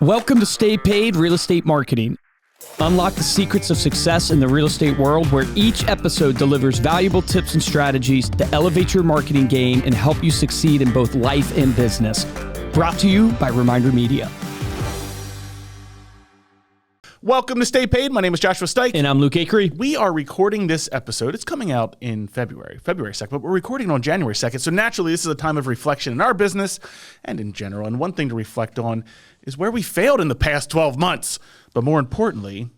Welcome to Stay Paid Real Estate Marketing. Unlock the secrets of success in the real estate world, where each episode delivers valuable tips and strategies to elevate your marketing game and help you succeed in both life and business. Brought to you by ReminderMedia. Welcome to Stay Paid. My name is Joshua Stike. And I'm Luke Akery. We are recording this episode. It's coming out in February 2nd, but we're recording on January 2nd. So naturally, this is a time of reflection in our business and in general. And one thing to reflect on is where we failed in the past 12 months. But more importantly,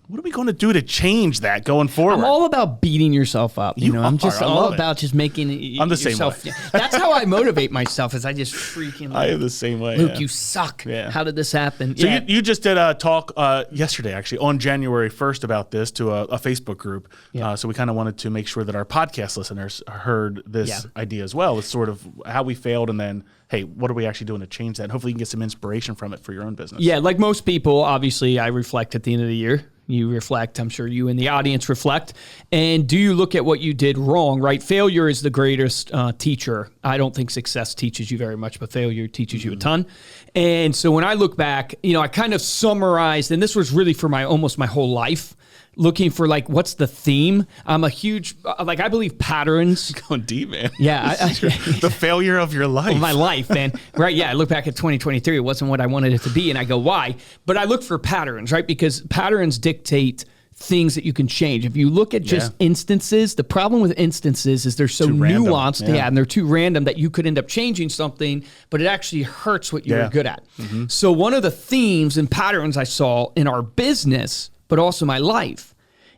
what are we going to do to change that going forward? I'm all about beating yourself up. I'm just all about it. Just making I'm the yourself. same way. That's how I motivate myself. Is I just freaking. I am the same way. Luke, you suck. Yeah. How did this happen? So you just did a talk yesterday, actually, on January 1st about this to a Facebook group. Yeah. So we kind of wanted to make sure that our podcast listeners heard this idea as well. It's sort of how we failed, and then, hey, what are we actually doing to change that? And hopefully you can get some inspiration from it for your own business. Yeah, like most people, obviously, I reflect at the end of the year. You reflect. I'm sure you and the audience reflect. And do you look at what you did wrong, right? Failure is the greatest teacher. I don't think success teaches you very much, but failure teaches you a ton. And so when I look back, I kind of summarized, and this was really for almost my whole life, looking for what's the theme. I'm a huge, I believe patterns. Going deep, man. Yeah. The failure of your life. Of my life, man. Right, yeah. I look back at 2023. It wasn't what I wanted it to be. And I go, why? But I look for patterns, right? Because patterns dictate things that you can change. If you look at just instances, the problem with instances is they're so nuanced, and they're too random that you could end up changing something, but it actually hurts what you're good at. Mm-hmm. So one of the themes and patterns I saw in our business, but also my life,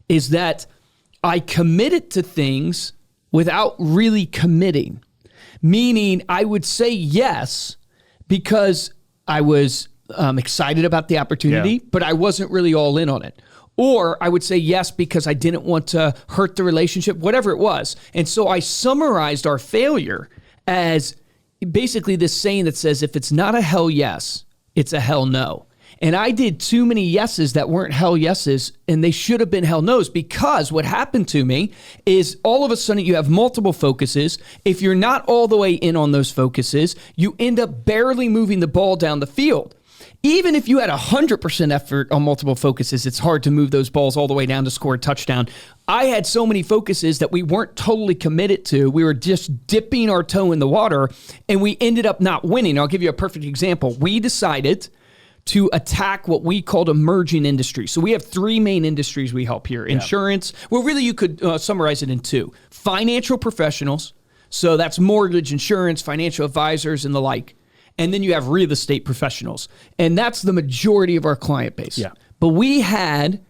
is that I committed to things without really committing. Meaning I would say yes because I was excited about the opportunity, but I wasn't really all in on it. Or I would say yes because I didn't want to hurt the relationship, whatever it was. And so I summarized our failure as basically this saying that says, if it's not a hell yes, it's a hell no. And I did too many yeses that weren't hell yeses, and they should have been hell no's, because what happened to me is all of a sudden you have multiple focuses. If you're not all the way in on those focuses, you end up barely moving the ball down the field. Even if you had 100% effort on multiple focuses, it's hard to move those balls all the way down to score a touchdown. I had so many focuses that we weren't totally committed to. We were just dipping our toe in the water, and we ended up not winning. I'll give you a perfect example. We decided to attack what we called emerging industries. So we have three main industries we help here. Insurance, well, really you could summarize it in two. Financial professionals, so that's mortgage, insurance, financial advisors, and the like. And then you have real estate professionals. And that's the majority of our client base. Yeah. But we had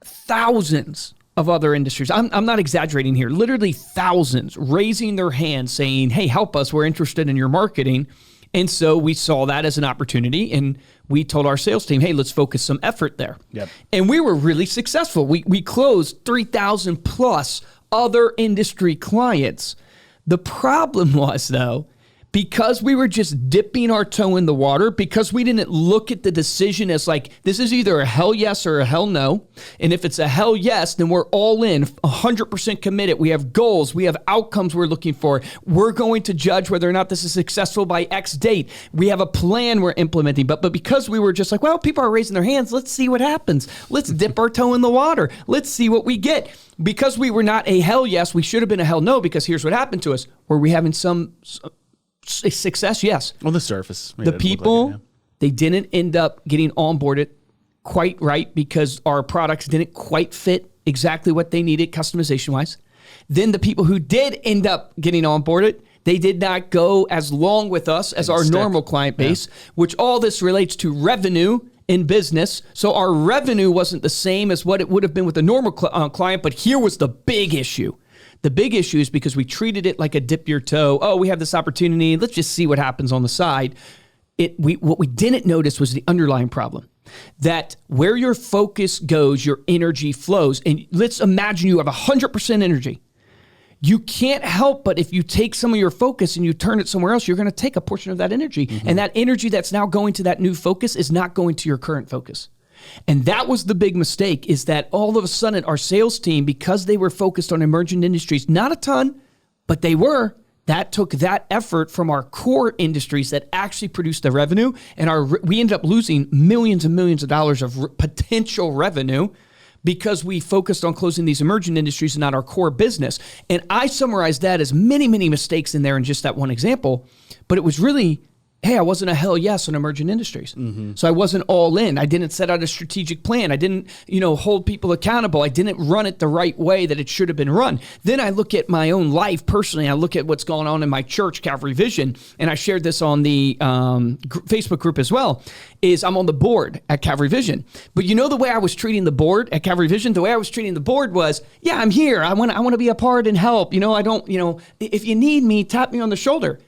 thousands of other industries. I'm not exaggerating here. Literally thousands raising their hands saying, hey, help us. We're interested in your marketing. And so we saw that as an opportunity, and we told our sales team, hey, let's focus some effort there. Yep. And we were really successful. We closed 3,000 plus other industry clients. The problem was, though, because we were just dipping our toe in the water, because we didn't look at the decision as this is either a hell yes or a hell no. And if it's a hell yes, then we're all in, 100% committed. We have goals. We have outcomes we're looking for. We're going to judge whether or not this is successful by X date. We have a plan we're implementing. But because we were just well, people are raising their hands. Let's see what happens. Let's dip our toe in the water. Let's see what we get. Because we were not a hell yes, we should have been a hell no, because here's what happened to us. Were we having some success? Yes. On the surface. The people, they didn't end up getting onboarded quite right because our products didn't quite fit exactly what they needed customization-wise. Then the people who did end up getting onboarded, they did not go as long with us as our normal client base, which all this relates to revenue in business. So our revenue wasn't the same as what it would have been with a normal client, but here was the big issue. The big issue is because we treated it like a dip your toe. Oh, we have this opportunity. Let's just see what happens on the side. What we didn't notice was the underlying problem. That where your focus goes, your energy flows. And let's imagine you have 100% energy. You can't help but if you take some of your focus and you turn it somewhere else, you're going to take a portion of that energy. Mm-hmm. And that energy that's now going to that new focus is not going to your current focus. And that was the big mistake, is that all of a sudden our sales team, because they were focused on emerging industries, not a ton, but they were, that took that effort from our core industries that actually produced the revenue, and we ended up losing millions and millions of dollars of potential revenue because we focused on closing these emerging industries and not our core business. And I summarized that as many, many mistakes in there in just that one example, but it was really, hey, I wasn't a hell yes on emerging industries. Mm-hmm. So I wasn't all in. I didn't set out a strategic plan. I didn't, hold people accountable. I didn't run it the right way that it should have been run. Then I look at my own life personally. I look at what's going on in my church, Calvary Vision, and I shared this on the Facebook group as well, is I'm on the board at Calvary Vision. But the way I was treating the board at Calvary Vision, the way I was treating the board was, yeah, I'm here. I want to be a part and help. I don't, if you need me, tap me on the shoulder.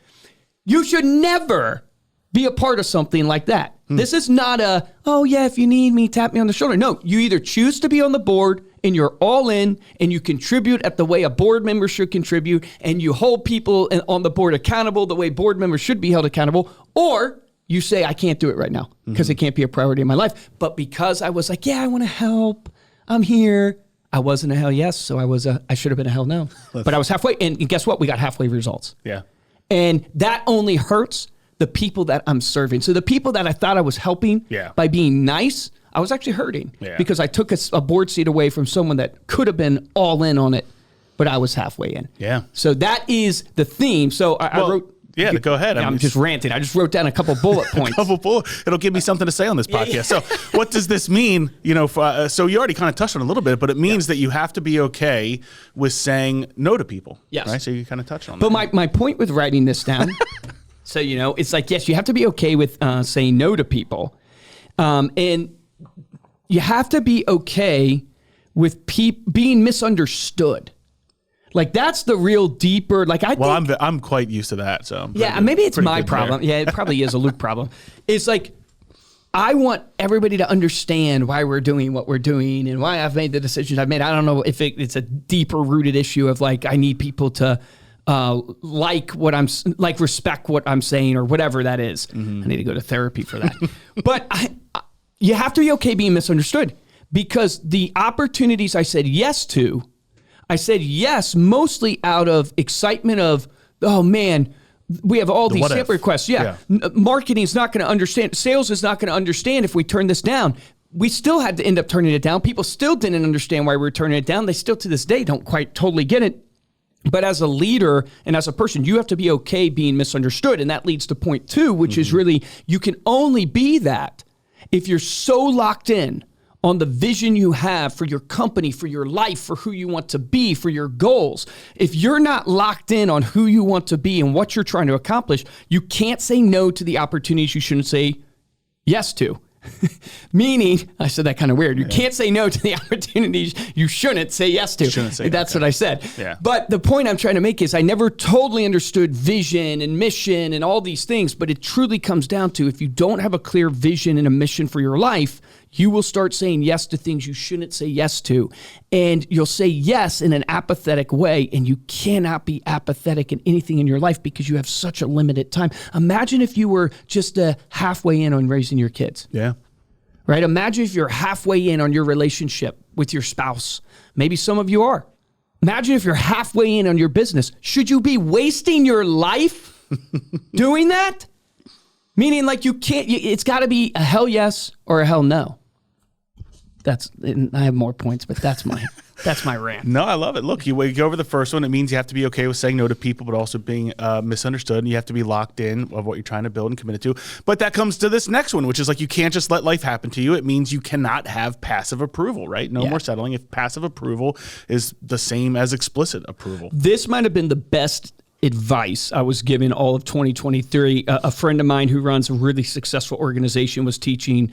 You should never be a part of something like that. This is not if you need me, tap me on the shoulder. No, you either choose to be on the board and you're all in and you contribute at the way a board member should contribute and you hold people on the board accountable the way board members should be held accountable, or you say, I can't do it right now because it can't be a priority in my life. But because I was like, yeah, I want to help, I'm here, I wasn't a hell yes, so I should have been a hell no. But I was halfway, and guess what? We got halfway results. Yeah. And that only hurts the people that I'm serving. So the people that I thought I was helping by being nice, I was actually hurting because I took a board seat away from someone that could have been all in on it, but I was halfway in. Yeah. So that is the theme. So I wrote... Yeah, go ahead. I'm just ranting. I just wrote down a couple bullet points. It'll give me something to say on this podcast. So what does this mean? So you already kind of touched on it a little bit, but it means that you have to be okay with saying no to people. Yes. Right? So you kind of touched on that. But my point with writing this down... So, it's like, yes, you have to be okay with saying no to people. And you have to be okay with being misunderstood. Like, that's the real deeper, I'm quite used to that, so. Maybe it's my problem. Yeah, it probably is a Luke problem. It's like, I want everybody to understand why we're doing what we're doing and why I've made the decisions I've made. I don't know if it's a deeper rooted issue of I need people to respect what I'm saying or whatever that is. Mm-hmm. I need to go to therapy for that. But you have to be okay being misunderstood, because the opportunities I said yes mostly out of excitement of, oh man, we have all these sample requests. Yeah. Marketing is not going to understand. Sales is not going to understand if we turn this down. We still had to end up turning it down. People still didn't understand why we were turning it down. They still to this day don't quite totally get it. But as a leader and as a person, you have to be okay being misunderstood. And that leads to point 2, which is really, you can only be that if you're so locked in on the vision you have for your company, for your life, for who you want to be, for your goals. If you're not locked in on who you want to be and what you're trying to accomplish, you can't say no to the opportunities you shouldn't say yes to. Meaning, I said that kind of weird. You can't say no to the opportunities you shouldn't say yes to. That's what I said. Yeah. But the point I'm trying to make is I never totally understood vision and mission and all these things, but it truly comes down to, if you don't have a clear vision and a mission for your life, you will start saying yes to things you shouldn't say yes to. And you'll say yes in an apathetic way, and you cannot be apathetic in anything in your life because you have such a limited time. Imagine if you were just halfway in on raising your kids. Yeah. Right? Imagine if you're halfway in on your relationship with your spouse. Maybe some of you are. Imagine if you're halfway in on your business. Should you be wasting your life doing that? Meaning, you can't, it's got to be a hell yes or a hell no. I have more points, but that's my rant. No, I love it. Look, you go over the first one. It means you have to be okay with saying no to people, but also being misunderstood. And you have to be locked in of what you're trying to build and committed to. But that comes to this next one, which is you can't just let life happen to you. It means you cannot have passive approval, right? No more settling if passive approval is the same as explicit approval. This might have been the best advice I was given all of 2023. A friend of mine who runs a really successful organization was teaching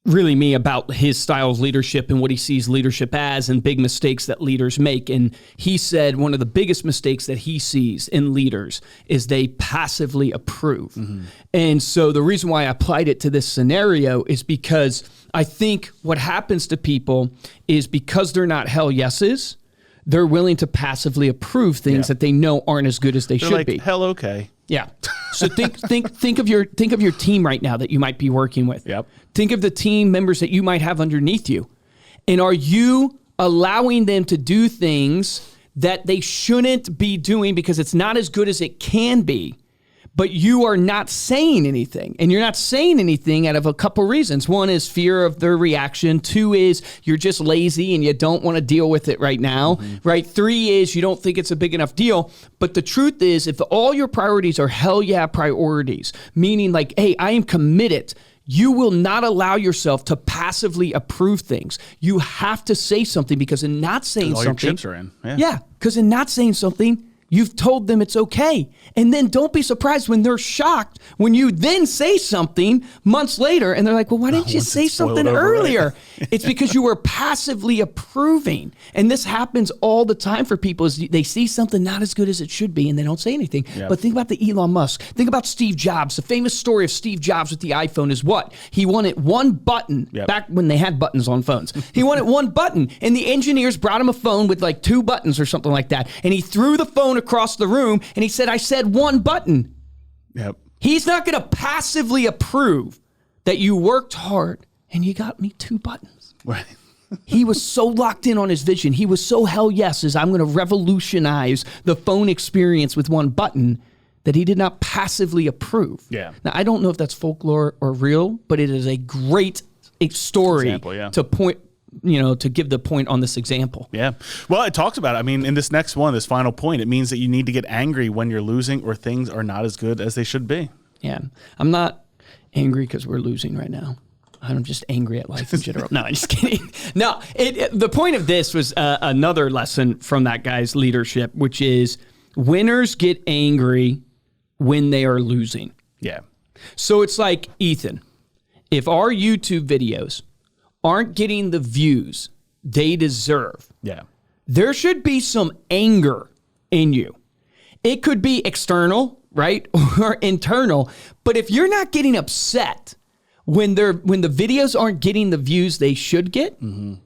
really me about his style of leadership and what he sees leadership as and big mistakes that leaders make. And he said one of the biggest mistakes that he sees in leaders is they passively approve. Mm-hmm. And so the reason why I applied it to this scenario is because I think what happens to people is because they're not hell yeses, they're willing to passively approve things that they know aren't as good as they're should be. Hell okay. Yeah. So think of your team right now that you might be working with. Yep. Think of the team members that you might have underneath you. And are you allowing them to do things that they shouldn't be doing because it's not as good as it can be, but you are not saying anything. And you're not saying anything out of a couple reasons. One is fear of their reaction. 2 is you're just lazy and you don't want to deal with it right now, right? 3 is you don't think it's a big enough deal. But the truth is, if all your priorities are hell yeah priorities, meaning like, hey, I am committed, you will not allow yourself to passively approve things. You have to say something, because in not saying all something, your chips are in. Yeah, because in not saying something, you've told them it's okay. And then don't be surprised when they're shocked when you then say something months later and they're like, well, why didn't you say something earlier? Right? It's because you were passively approving. And this happens all the time for people, is they see something not as good as it should be and they don't say anything. Yep. But think about the Elon Musk. Think about Steve Jobs. The famous story of Steve Jobs with the iPhone is what? He wanted one button back when they had buttons on phones. He wanted one button, and the engineers brought him a phone with like 2 buttons or something like that. And he threw the phone across the room and he said, I said one button. Yep. He's not going to passively approve that you worked hard and you got me 2 buttons. Right. He was so locked in on his vision. He was so hell yes, as I'm going to revolutionize the phone experience with one button, that he did not passively approve. Yeah. Now, I don't know if that's folklore or real, but it is a great story to point, to give the point on this example. Yeah. Well, it talks about it. I mean, in this next one, this final point, it means that you need to get angry when you're losing or things are not as good as they should be. Yeah. I'm not angry because we're losing right now. I'm just angry at life in general. No, I'm just kidding. No, the point of this was another lesson from that guy's leadership, which is winners get angry when they are losing. Yeah. So it's like, Ethan, if our YouTube videos aren't getting the views they deserve, there should be some anger in you. It could be external, right, or internal. But if you're not getting upset when the videos aren't getting the views they should get, you're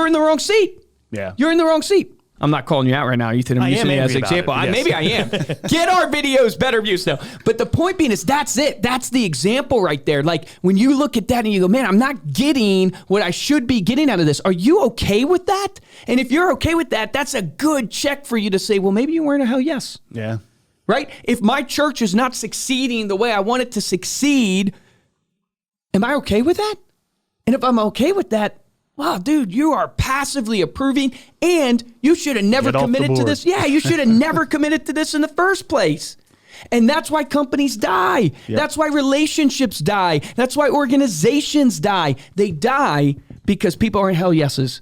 in the wrong seat. Yeah, you're in the wrong seat. I'm not calling you out right now, Ethan. I'm using it as an example. Maybe I am. Get our videos better views now. But the point being is, that's it. That's the example right there. Like, when you look at that and you go, man, I'm not getting what I should be getting out of this. Are you okay with that? And if you're okay with that, that's a good check for you to say, well, maybe you weren't a hell yes. Yeah. Right? If my church is not succeeding the way I want it to succeed, am I okay with that? And if I'm okay with that, wow, dude, you are passively approving, and you should have never committed to this. Yeah, you should have never committed to this in the first place. And that's why companies die. Yep. That's why relationships die. That's why organizations die. They die because people aren't hell yeses.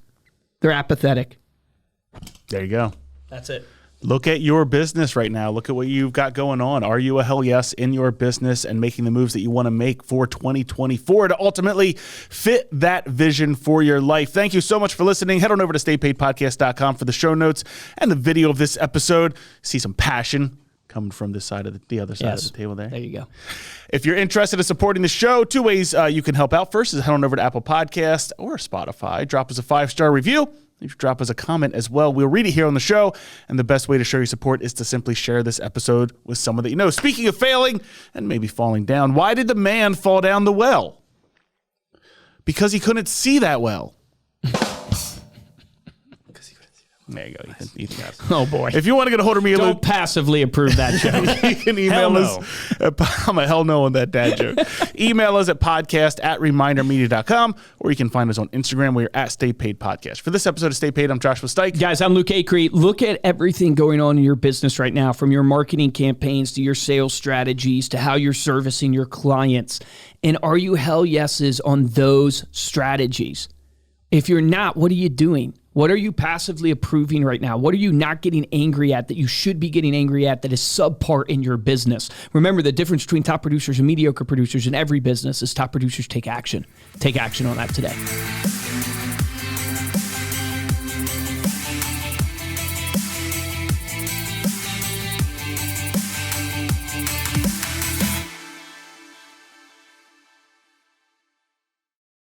They're apathetic. There you go. That's it. Look at your business right now. Look at what you've got going on. Are you a hell yes in your business and making the moves that you want to make for 2024 to ultimately fit that vision for your life? Thank you so much for listening. Head on over to staypaidpodcast.com for the show notes and the video of this episode. See some passion coming from this side of the other side of the table there. There you go. If you're interested in supporting the show, 2 ways you can help out. First is head on over to Apple Podcast or Spotify. Drop us a 5-star review. You should drop us a comment as well. We'll read it here on the show. And the best way to show your support is to simply share this episode with someone that you know. Speaking of failing and maybe falling down, why did the man fall down the well? Because he couldn't see that well. There you go, Ethan got it. Oh, boy. If you want to get a hold of me, don't passively approve that joke. You can email us. I'm a hell no on that dad joke. Email us at podcast@remindermedia.com, or you can find us on Instagram. We're at Stay Paid Podcast. For this episode of Stay Paid, I'm Joshua Stike. Guys, I'm Luke Acree. Look at everything going on in your business right now, from your marketing campaigns to your sales strategies to how you're servicing your clients. And are you hell yeses on those strategies? If you're not, what are you doing? What are you passively approving right now? What are you not getting angry at that you should be getting angry at that is subpar in your business? Remember, the difference between top producers and mediocre producers in every business is top producers take action. Take action on that today.